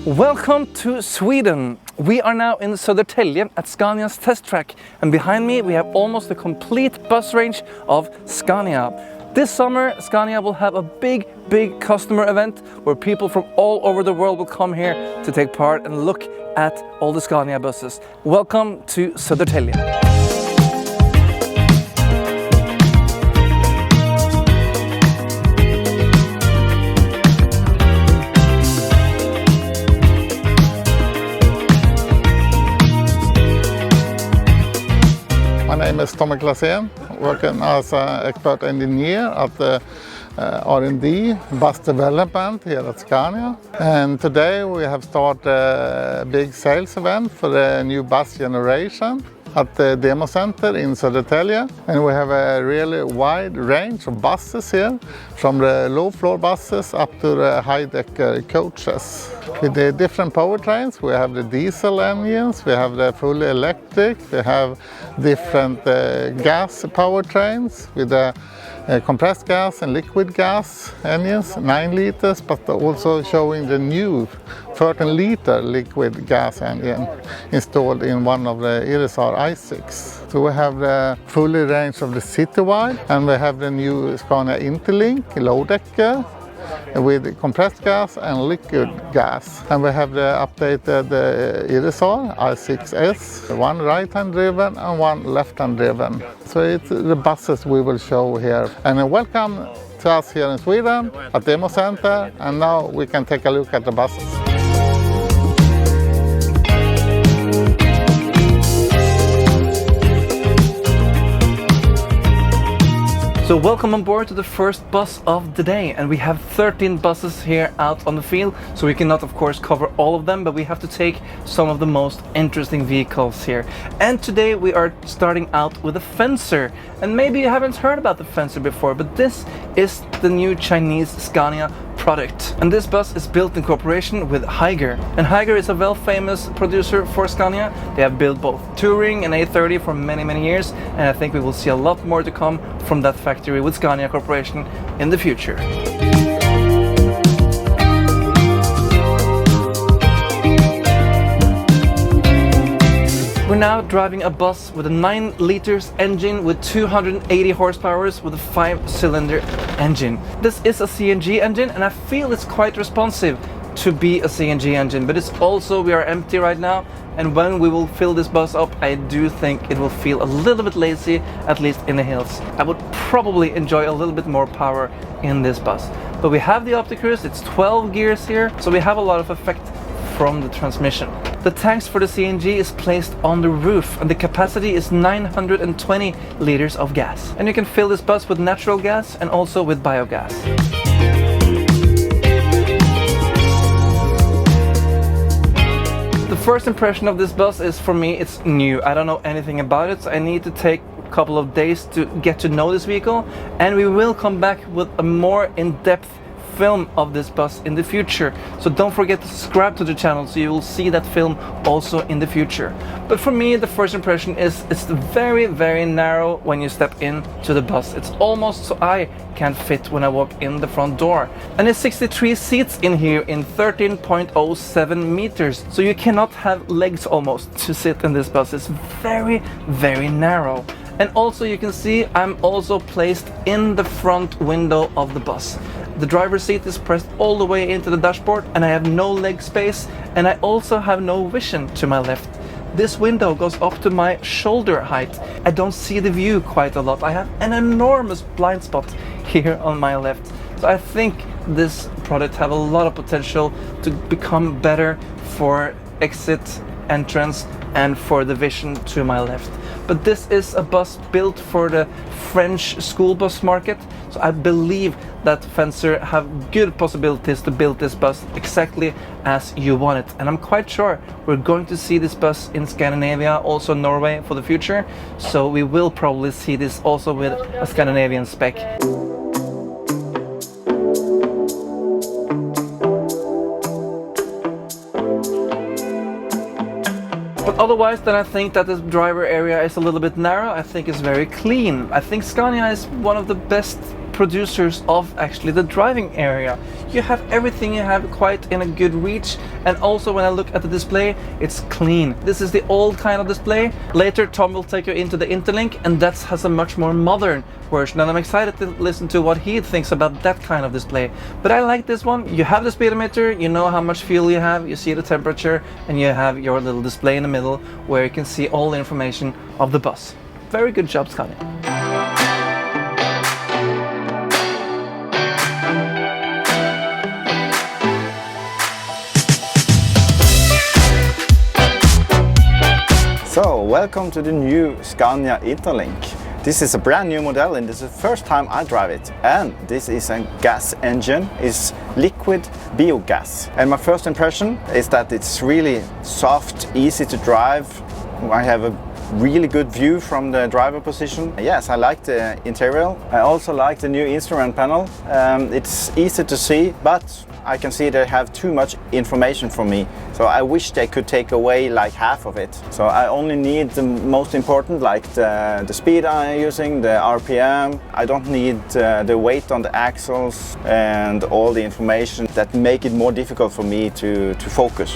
Welcome to Sweden. We are now in Södertälje at Scania's test track, and behind me we have almost the complete bus range of Scania. This summer Scania will have a big customer event where people from all over the world will come here to take part and look at all the Scania buses. Welcome to Södertälje. My name is Tommy Claesén, working as an expert engineer at the R&D bus development here at Scania. And today we have started a big sales event for the new bus generation at the demo center in Södertälje. And we have a really wide range of buses here, from the low floor buses up to the high decker coaches. With the different powertrains, we have the diesel engines, we have the fully electric, we have different gas powertrains with the compressed gas and liquid gas engines, 9 liters, but also showing the new 13-liter liquid gas engine installed in one of the Irizar i6. So we have the fully range of the citywide, and we have the new Scania Interlink low decker with compressed gas and liquid gas. And we have the updated Irizar i6S, one right-hand driven and one left-hand driven. So it's the buses we will show here. And welcome to us here in Sweden at Demo Center, and now we can take a look at the buses. So welcome on board to the first bus of the day, and we have 13 buses here out on the field, so we cannot of course cover all of them, but we have to take some of the most interesting vehicles here. And today we are starting out with a Fencer, and maybe you haven't heard about the Fencer before, but this is the new Chinese Scania product. And this bus is built in cooperation with Higer. And Higer is a well-famous producer for Scania. They have built both Touring and A30 for many years, and I think we will see a lot more to come from that factory with Scania Corporation in the future. We're now driving a bus with a 9 liters engine with 280 horsepower with a 5-cylinder engine. This is a CNG engine, and I feel it's quite responsive to be a CNG engine, but it's also, we are empty right now, and when we will fill this bus up, I do think it will feel a little bit lazy, at least in the hills. I would probably enjoy a little bit more power in this bus. But we have the Opticruise, it's 12 gears here, so we have a lot of effect from the transmission. The tanks for the CNG is placed on the roof, and the capacity is 920 liters of gas. And you can fill this bus with natural gas and also with biogas. The first impression of this bus is, for me, it's new. I don't know anything about it, so I need to take a couple of days to get to know this vehicle, and we will come back with a more in-depth film of this bus in the future. So don't forget to subscribe to the channel so you will see that film also in the future. But for me, the first impression is it's very narrow when you step into the bus. It's almost so I can't fit when I walk in the front door. And there's 63 seats in here in 13.07 meters. So you cannot have legs almost to sit in this bus. It's very narrow. And also you can see I'm also placed in the front window of the bus. The driver's seat is pressed all the way into the dashboard, and I have no leg space, and I also have no vision to my left. This window goes up to my shoulder height. I don't see the view quite a lot. I have an enormous blind spot here on my left. So I think this product have a lot of potential to become better for exit, entrance, and for the vision to my left. But this is a bus built for the French school bus market, so I believe that Fencer have good possibilities to build this bus exactly as you want it. And I'm quite sure we're going to see this bus in Scandinavia, also Norway for the future, so we will probably see this also with a Scandinavian spec. But otherwise, then I think that the driver area is a little bit narrow. I think it's very clean. I think Scania is one of the best producers of actually the driving area. You have everything you have quite in a good reach, and also when I look at the display, it's clean. This is the old kind of display. Later Tom will take you into the Interlink, and that has a much more modern version, and I'm excited to listen to what he thinks about that kind of display. But I like this one. You have the speedometer, you know how much fuel you have, you see the temperature, and you have your little display in the middle where you can see all the information of the bus. Very good job, Scania. So, welcome to the new Scania Interlink. This is a brand new model and this is the first time I drive it. And this is a gas engine, it's liquid biogas. And my first impression is that it's really soft, easy to drive. I have a really good view from the driver position. Yes, I like the interior. I also like the new instrument panel. It's easy to see, but I can see they have too much information for me. So I wish they could take away like half of it. So I only need the most important, like the speed I'm using, the RPM. I don't need the weight on the axles and all the information that make it more difficult for me to focus.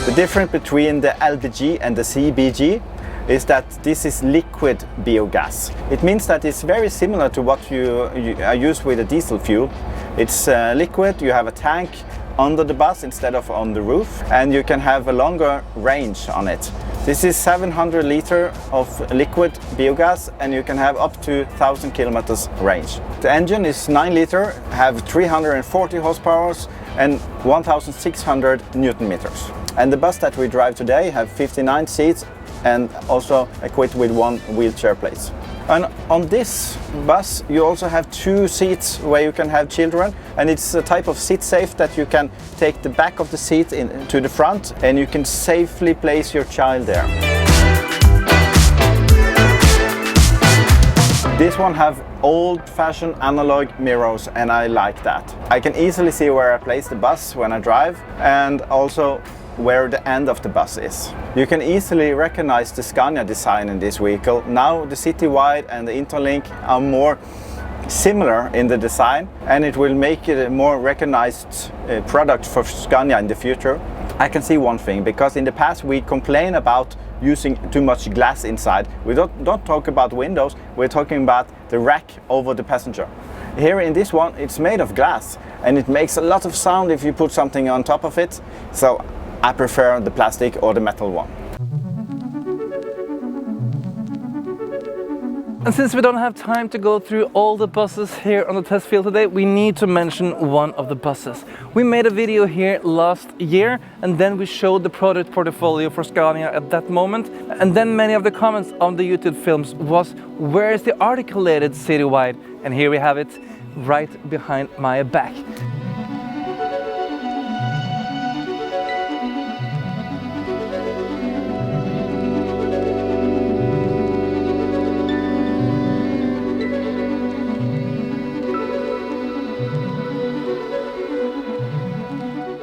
The difference between the LBG and the CBG is that this is liquid biogas. It means that it's very similar to what you use with a diesel fuel. It's liquid, you have a tank under the bus instead of on the roof, and you can have a longer range on it. This is 700 liters of liquid biogas, and you can have up to 1,000 kilometers range. The engine is 9 liter, have 340 horsepower and 1,600 Newton meters. And the bus that we drive today have 59 seats and also equipped with 1 wheelchair place. And on this bus you also have 2 seats where you can have children, and it's a type of seat safe that you can take the back of the seat to the front and you can safely place your child there. This one have old-fashioned analog mirrors, and I like that. I can easily see where I place the bus when I drive, and also where the end of the bus is. You can easily recognize the Scania design in this vehicle. Now the Citywide and the Interlink are more similar in the design, and it will make it a more recognized product for Scania in the future. I can see one thing, because in the past we complain about using too much glass inside. We don't talk about windows, we're talking about the rack over the passenger. Here in this one it's made of glass, and it makes a lot of sound if you put something on top of it. So I prefer the plastic or the metal one. And since we don't have time to go through all the buses here on the test field today, we need to mention one of the buses. We made a video here last year, and then we showed the product portfolio for Scania at that moment. And then many of the comments on the YouTube films was, where is the articulated Citywide? And here we have it right behind my back.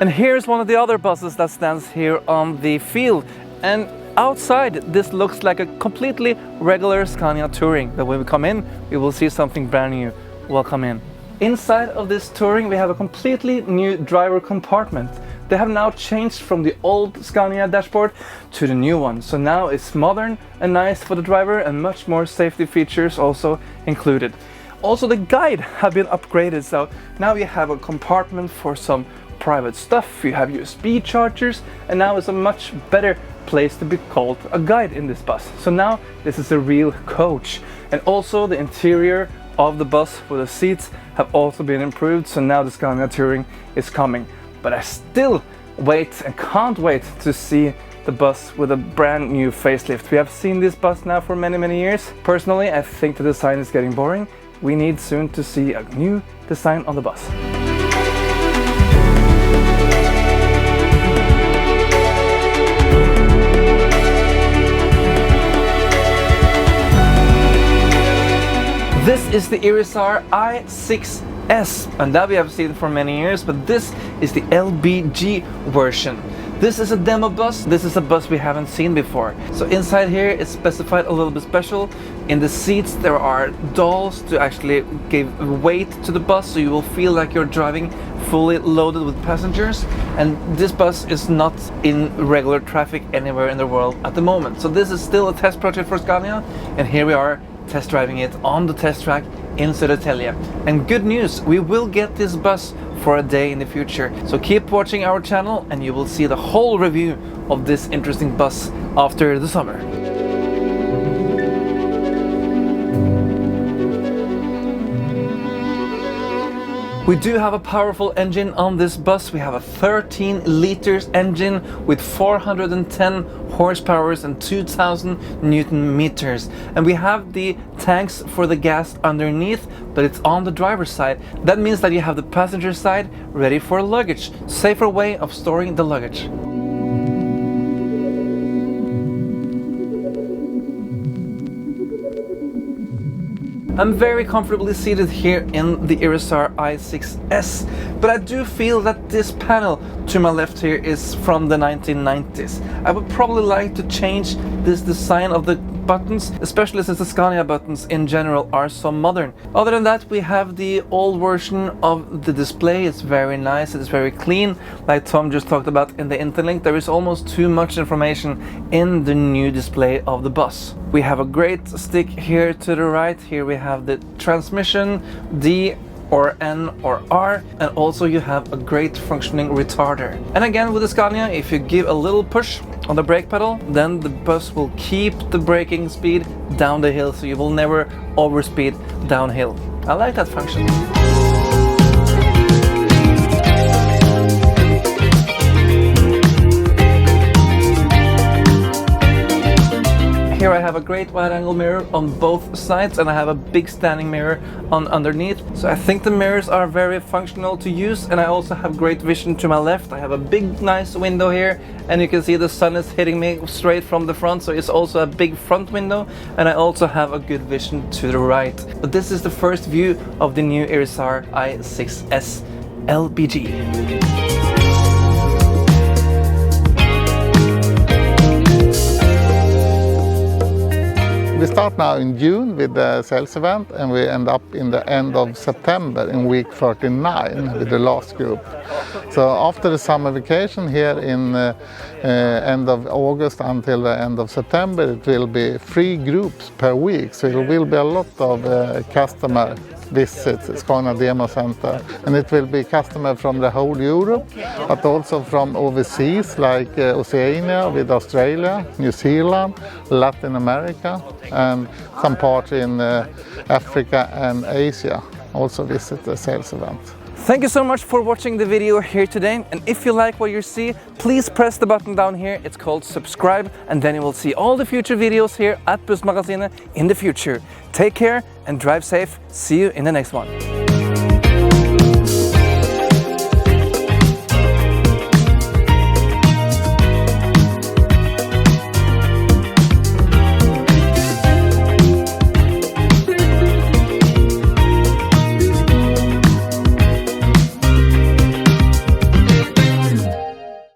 And here's one of the other buses that stands here on the field. And outside, this looks like a completely regular Scania Touring. But when we come in, we will see something brand new. Welcome in. Inside of this Touring, we have a completely new driver compartment. They have now changed from the old Scania dashboard to the new one. So now it's modern and nice for the driver, and much more safety features also included. Also, the guide have been upgraded. So now you have a compartment for some private stuff, you have USB chargers, and now it's a much better place to be called a guide in this bus. So now this is a real coach. And also the interior of the bus for the seats have also been improved, so now the Scania Touring is coming. But I still wait and can't wait to see the bus with a brand new facelift. We have seen this bus now for many years. Personally, I think the design is getting boring. We need soon to see a new design on the bus. This is the Irizar i6S, and that we have seen for many years, but this is the LBG version. This is a demo bus. This is a bus we haven't seen before. So inside here it's specified a little bit special. In the seats there are dolls to actually give weight to the bus, so you will feel like you're driving fully loaded with passengers. And this bus is not in regular traffic anywhere in the world at the moment. So this is still a test project for Scania, and here we are test driving it on the test track in Södertälje. And good news, we will get this bus for a day in the future. So keep watching our channel and you will see the whole review of this interesting bus after the summer. We do have a powerful engine on this bus. We have a 13 liters engine with 410 horsepower and 2000 Newton meters. And we have the tanks for the gas underneath, but it's on the driver's side. That means that you have the passenger side ready for luggage. Safer way of storing the luggage. I'm very comfortably seated here in the Irizar i6S, but I do feel that this panel to my left here is from the 1990s. I would probably like to change this design of the buttons, especially since the Scania buttons in general are so modern. Other than that, we have the old version of the display. It's very nice, it's very clean. Like Tom just talked about in the Interlink, there is almost too much information in the new display of the bus. We have a great stick here to the right. Here we have the transmission, D or N or R, and also you have a great functioning retarder. And again with the Scania, if you give a little push on the brake pedal, then the bus will keep the braking speed down the hill, so you will never overspeed downhill. I like that function. Here I have a great wide-angle mirror on both sides, and I have a big standing mirror on underneath. So I think the mirrors are very functional to use, and I also have great vision to my left. I have a big nice window here, and you can see the sun is hitting me straight from the front, so it's also a big front window, and I also have a good vision to the right. But this is the first view of the new Irizar i6S LBG. We start now in June with the sales event, and we end up in the end of September in week 39 with the last group. So after the summer vacation here in end of August until the end of September, it will be 3 groups per week. So it will be a lot of customer visits, Scania Demo Center, and it will be customers from the whole Europe, but also from overseas like Oceania with Australia, New Zealand, Latin America, and some parts in Africa and Asia also visit the sales event. Thank you so much for watching the video here today, and if you like what you see, please press the button down here. It's called subscribe, and then you will see all the future videos here at Bussmagasinet in the future. Take care and drive safe. See you in the next one.